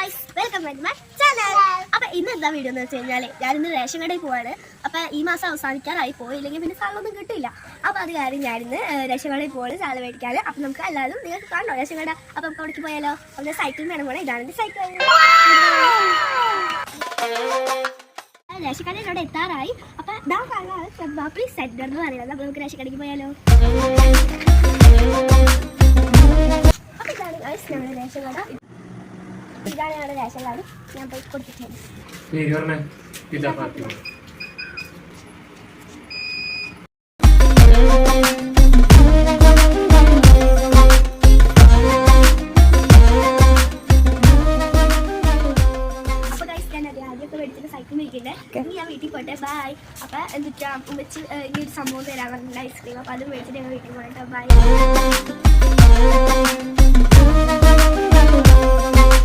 guys, welcome back to my channel. അപ്പോൾ ഇന്ന് എന്താ വീഡിയോ എന്ന് വെച്ച് കഴിഞ്ഞാൽ ഞാനിന്ന് റേഷൻ കടയിൽ പോവാണ്. അപ്പോൾ ഈ മാസം അവസാനിക്കാറായി പോയില്ലെങ്കിൽ പിന്നെ സാധനമൊന്നും കിട്ടില്ല. അപ്പോൾ അത് കാര്യം ഞാനിന്ന് റേഷൻ കടയിൽ പോവാണ് സാധനം മേടിക്കാൻ. അപ്പോൾ നമുക്ക് എല്ലാവരും നിങ്ങൾക്ക് കാണണോ റേഷൻ കട? അപ്പോൾ നമുക്ക് അവിടേക്ക് പോയാലോ? അപ്പോൾ സൈക്കിൾ വേണം പോകണം. ഇതാണ് എൻ്റെ സൈക്കിൾ. റേഷൻ കടയിൽ ഇവിടെ എത്താറായി. അപ്പോൾ ഇതാ കാണാൻ ബാപ്പി സെറ്റർ എന്ന് പറയുന്നത്. അപ്പോൾ നമുക്ക് റേഷൻ കടയ്ക്ക് പോയാലോ? അപ്പോൾ ഇതാണ് ഞങ്ങളുടെ റേഷൻ കട. ഇതാണ് ഞങ്ങളുടെ റേഷൻ കാർഡ്. ഞാൻ പോയി കൊടുത്തിട്ടുണ്ട്. അപ്പൊ ഗൈസ് ഞാൻ ആദ്യമൊക്കെ മേടിച്ചിട്ട് സൈക്കിൾ മേടിക്കണ്ടേ. ഇനി ഞാൻ വീട്ടിൽ പോട്ടെ. ബൈ. അപ്പൊ എന്നിട്ട് വെച്ച് ഈ ഒരു സംഭവം തരാൻ പറഞ്ഞിട്ടുണ്ട് ഐസ്ക്രീം. അപ്പൊ അത് മേടിച്ചിട്ട് ഞങ്ങൾ വീട്ടിൽ പോകട്ടെ. ബൈ.